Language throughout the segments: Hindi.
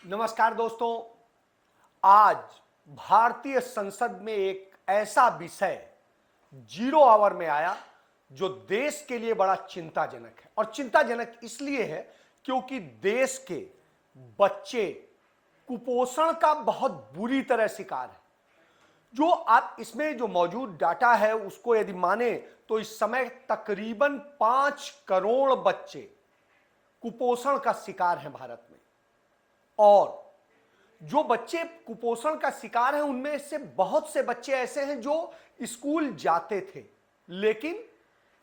नमस्कार दोस्तों। आज भारतीय संसद में एक ऐसा विषय जीरो आवर में आया जो देश के लिए बड़ा चिंताजनक है। और चिंताजनक इसलिए है क्योंकि देश के बच्चे कुपोषण का बहुत बुरी तरह शिकार है। जो आप इसमें जो मौजूद डाटा है उसको यदि माने तो इस समय तकरीबन 5 करोड़ बच्चे कुपोषण का शिकार हैं भारत में। और जो बच्चे कुपोषण का शिकार हैं उनमें से बहुत से बच्चे ऐसे हैं जो स्कूल जाते थे, लेकिन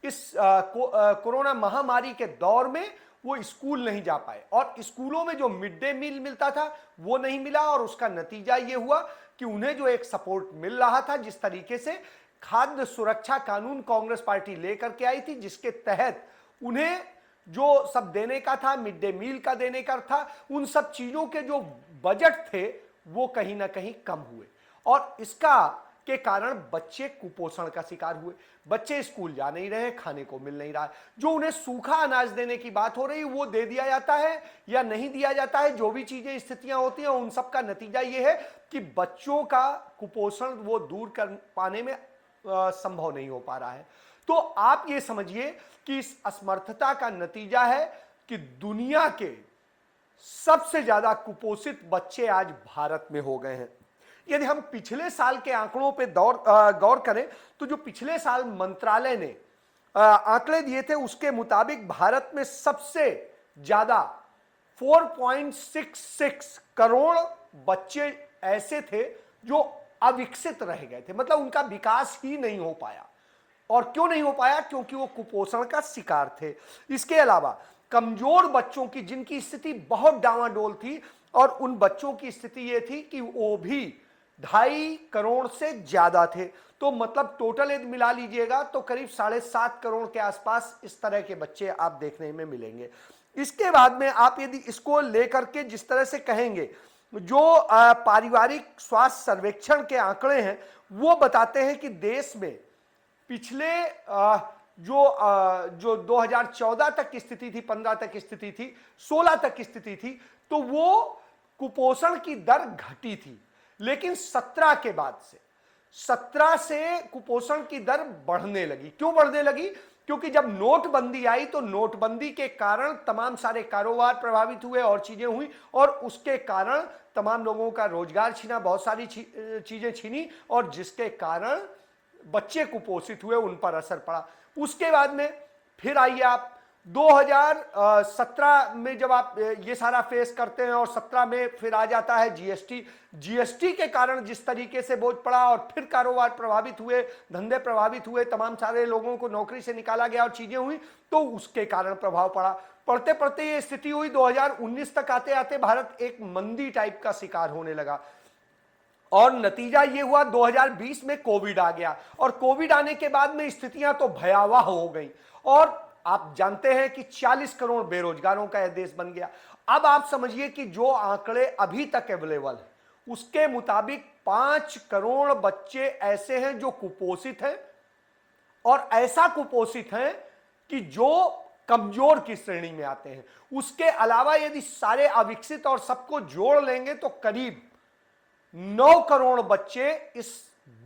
इस कोरोना महामारी के दौर में वो स्कूल नहीं जा पाए और स्कूलों में जो मिड डे मील मिलता था वो नहीं मिला। और उसका नतीजा ये हुआ कि उन्हें जो एक सपोर्ट मिल रहा था, जिस तरीके से खाद्य सुरक्षा कानून कांग्रेस पार्टी लेकर के आई थी, जिसके तहत उन्हें जो सब देने का था, मिड डे मील का देने का था, उन सब चीजों के जो बजट थे वो कहीं ना कहीं कम हुए और इसका के कारण बच्चे कुपोषण का शिकार हुए। बच्चे स्कूल जा नहीं रहे, खाने को मिल नहीं रहा। जो उन्हें सूखा अनाज देने की बात हो रही वो दे दिया जाता है या नहीं दिया जाता है। जो भी चीजें स्थितियां होती हैं उन सब का नतीजा ये है कि बच्चों का कुपोषण वो दूर कर पाने में संभव नहीं हो पा रहा है। तो आप ये समझिए कि इस असमर्थता का नतीजा है कि दुनिया के सबसे ज्यादा कुपोषित बच्चे आज भारत में हो गए हैं। यदि हम पिछले साल के आंकड़ों पे गौर करें तो जो पिछले साल मंत्रालय ने आंकड़े दिए थे उसके मुताबिक भारत में सबसे ज्यादा 4.66 करोड़ बच्चे ऐसे थे जो अविकसित रह गए थे, मतलब उनका विकास ही नहीं हो पाया। और क्यों नहीं हो पाया? क्योंकि वो कुपोषण का शिकार थे। इसके अलावा कमजोर बच्चों की, जिनकी स्थिति बहुत डावाडोल थी, और उन बच्चों की स्थिति ये थी कि वो भी 2.5 करोड़ से ज्यादा थे। तो मतलब टोटल यदि मिला लीजिएगा तो करीब 7.5 करोड़ के आसपास इस तरह के बच्चे आप देखने में मिलेंगे। इसके बाद में आप यदि इसको लेकर के जिस तरह से कहेंगे, जो पारिवारिक स्वास्थ्य सर्वेक्षण के आंकड़े हैं वो बताते हैं कि देश में पिछले जो 2014 तक की स्थिति थी, 15 तक की स्थिति थी, 16 तक की स्थिति थी, तो वो कुपोषण की दर घटी थी। लेकिन 17 से कुपोषण की दर बढ़ने लगी। क्यों बढ़ने लगी? क्योंकि जब नोटबंदी आई तो नोटबंदी के कारण तमाम सारे कारोबार प्रभावित हुए और चीजें हुई, और उसके कारण तमाम लोगों का रोजगार छीना, बहुत सारी चीजें छीनी, और जिसके कारण बच्चे कुपोषित हुए, उन पर असर पड़ा। उसके बाद में फिर आइए आप 2017 में जब आप ये सारा फेस करते हैं और 17 में फिर आ जाता है जीएसटी के कारण जिस तरीके से बोझ पड़ा और फिर कारोबार प्रभावित हुए, धंधे प्रभावित हुए, तमाम सारे लोगों को नौकरी से निकाला गया और चीजें हुई, तो उसके कारण प्रभाव पड़ा। पढ़ते पढ़ते ये स्थिति हुई 2019 तक आते आते भारत एक मंदी टाइप का शिकार होने लगा। और नतीजा यह हुआ 2020 में कोविड आ गया, और कोविड आने के बाद में स्थितियां तो भयावह हो गई, और आप जानते हैं कि 40 करोड़ बेरोजगारों का यह देश बन गया। अब आप समझिए कि जो आंकड़े अभी तक अवेलेबल है उसके मुताबिक 5 करोड़ बच्चे ऐसे हैं जो कुपोषित हैं, और ऐसा कुपोषित हैं कि जो कमजोर की श्रेणी में आते हैं। उसके अलावा यदि सारे अविकसित और सबको जोड़ लेंगे तो करीब 9 करोड़ बच्चे इस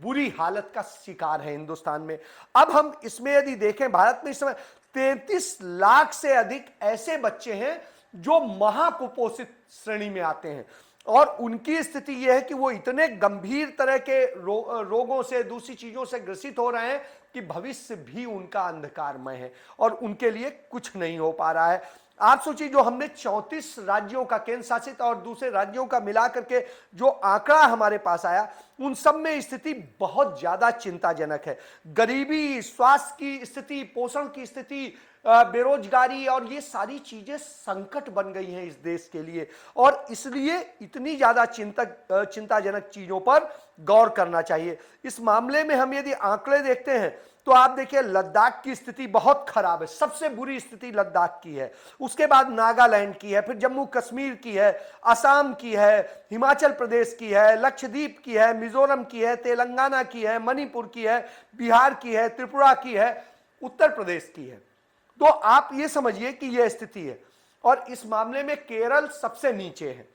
बुरी हालत का शिकार है हिंदुस्तान में। अब हम इसमें यदि देखें, भारत में इस समय 33 लाख से अधिक ऐसे बच्चे हैं जो महाकुपोषित श्रेणी में आते हैं, और उनकी स्थिति यह है कि वो इतने गंभीर तरह के रोगों से, दूसरी चीजों से ग्रसित हो रहे हैं कि भविष्य भी उनका अंधकारमय है और उनके लिए कुछ नहीं हो पा रहा है। आप सोचिए, जो हमने 34 राज्यों का, केंद्र शासित और दूसरे राज्यों का मिलाकर के जो आंकड़ा हमारे पास आया, उन सब में स्थिति बहुत ज्यादा चिंताजनक है। गरीबी, स्वास्थ्य की स्थिति, पोषण की स्थिति, बेरोजगारी, और ये सारी चीजें संकट बन गई हैं इस देश के लिए, और इसलिए इतनी ज्यादा चिंताजनक चीजों पर गौर करना चाहिए। इस मामले में हम यदि आंकड़े देखते हैं तो आप देखिए लद्दाख की स्थिति बहुत खराब है, सबसे बुरी स्थिति लद्दाख की है। उसके बाद नागालैंड की है, फिर जम्मू कश्मीर की है, असम की है, हिमाचल प्रदेश की है, लक्षद्वीप की है, मिजोरम की है, तेलंगाना की है, मणिपुर की है, बिहार की है, त्रिपुरा की है, उत्तर प्रदेश की है। तो आप ये समझिए कि यह स्थिति है, और इस मामले में केरल सबसे नीचे है।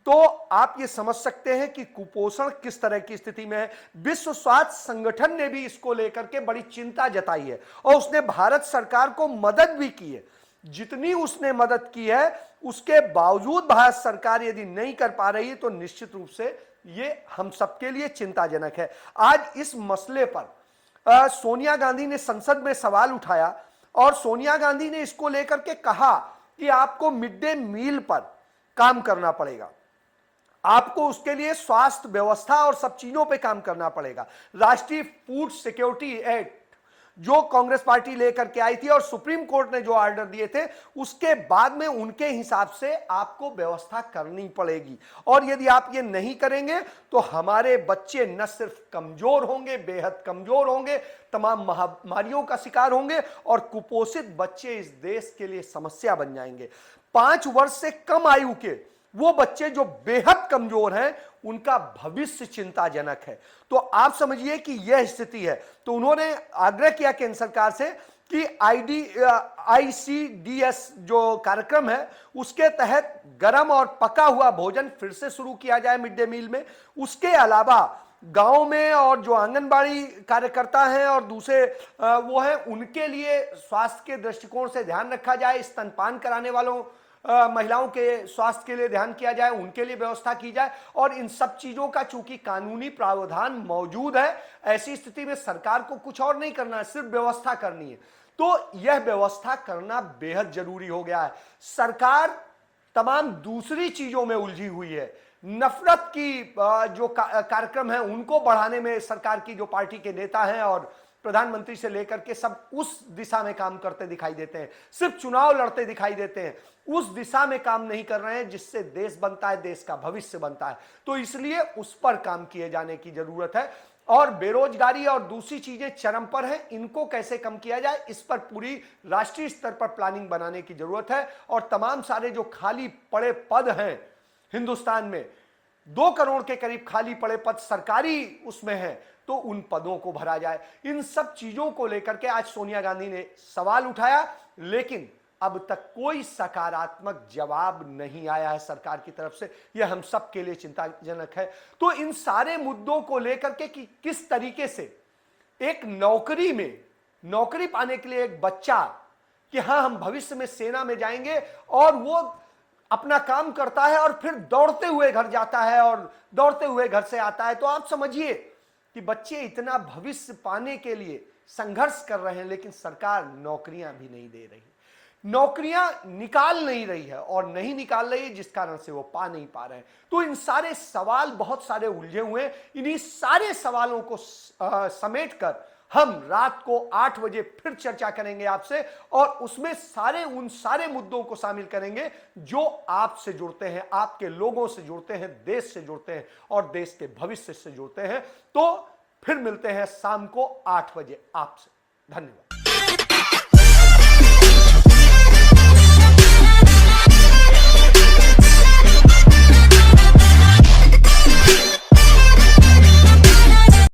तो आप ये समझ सकते हैं कि कुपोषण किस तरह की स्थिति में है। विश्व स्वास्थ्य संगठन ने भी इसको लेकर के बड़ी चिंता जताई है और उसने भारत सरकार को मदद भी की है। जितनी उसने मदद की है उसके बावजूद भारत सरकार यदि नहीं कर पा रही है तो निश्चित रूप से ये हम सबके लिए चिंताजनक है। आज इस मसले पर सोनिया गांधी ने संसद में सवाल उठाया और सोनिया गांधी ने इसको लेकर के कहा कि आपको मिड डे मील पर काम करना पड़ेगा, आपको उसके लिए स्वास्थ्य व्यवस्था और सब चीजों पे काम करना पड़ेगा। राष्ट्रीय फूड सिक्योरिटी एक्ट जो कांग्रेस पार्टी लेकर के आई थी और सुप्रीम कोर्ट ने जो ऑर्डर दिए थे उसके बाद में उनके हिसाब से आपको व्यवस्था करनी पड़ेगी और यदि आप ये नहीं करेंगे तो हमारे बच्चे न सिर्फ कमजोर होंगे, बेहद कमजोर होंगे, तमाम महामारियों का शिकार होंगे और कुपोषित बच्चे इस देश के लिए समस्या बन जाएंगे। 5 वर्ष से कम आयु के वो बच्चे जो बेहद कमजोर हैं उनका भविष्य चिंताजनक है। तो आप समझिए कि यह स्थिति है। तो उन्होंने आग्रह किया केंद्र सरकार से कि ICDS जो कार्यक्रम है उसके तहत गर्म और पका हुआ भोजन फिर से शुरू किया जाए मिड डे मील में। उसके अलावा गांव में और जो आंगनबाड़ी कार्यकर्ता हैं और दूसरे वो हैं उनके लिए स्वास्थ्य के दृष्टिकोण से ध्यान रखा जाए, स्तनपान कराने वालों महिलाओं के स्वास्थ्य के लिए ध्यान किया जाए, उनके लिए व्यवस्था की जाए और इन सब चीजों का चूंकि कानूनी प्रावधान मौजूद है, ऐसी स्थिति में सरकार को कुछ और नहीं करना है, सिर्फ व्यवस्था करनी है। तो यह व्यवस्था करना बेहद जरूरी हो गया है। सरकार तमाम दूसरी चीजों में उलझी हुई है। नफरत की जो कार्यक्रम है उनको बढ़ाने में सरकार की जो पार्टी के नेता हैं और प्रधानमंत्री से लेकर के सब उस दिशा में काम करते दिखाई देते हैं, सिर्फ चुनाव लड़ते दिखाई देते हैं, उस दिशा में काम नहीं कर रहे हैं जिससे देश बनता है, देश का भविष्य बनता है। तो इसलिए उस पर काम किए जाने की जरूरत है और बेरोजगारी और दूसरी चीजें चरम पर हैं, इनको कैसे कम किया जाए इस पर पूरी राष्ट्रीय स्तर पर प्लानिंग बनाने की जरूरत है और तमाम सारे जो खाली पड़े पद हैं हिंदुस्तान में 2 करोड़ के करीब खाली पड़े पद सरकारी उसमें हैं, तो उन पदों को भरा जाए। इन सब चीजों को लेकर के आज सोनिया गांधी ने सवाल उठाया लेकिन अब तक कोई सकारात्मक जवाब नहीं आया है सरकार की तरफ से। यह हम सब के लिए चिंताजनक है। तो इन सारे मुद्दों को लेकर के कि किस तरीके से एक नौकरी में नौकरी पाने के लिए एक बच्चा कि हाँ हम भविष्य में सेना में जाएंगे और वो अपना काम करता है और फिर दौड़ते हुए घर जाता है और दौड़ते हुए घर से आता है, तो आप समझिए कि बच्चे इतना भविष्य पाने के लिए संघर्ष कर रहे हैं लेकिन सरकार नौकरियां भी नहीं दे रही, नौकरियां निकाल नहीं रही है और नहीं निकाल रही है जिस कारण से वो पा नहीं पा रहे हैं। तो इन सारे सवाल बहुत सारे उलझे हुए हैं। इन्हीं सारे सवालों को समेट कर हम रात को 8 बजे फिर चर्चा करेंगे आपसे और उसमें उन सारे मुद्दों को शामिल करेंगे जो आपसे जुड़ते हैं, आपके लोगों से जुड़ते हैं, देश से जुड़ते हैं और देश के भविष्य से जुड़ते हैं। तो फिर मिलते हैं शाम को 8 बजे आपसे। धन्यवाद।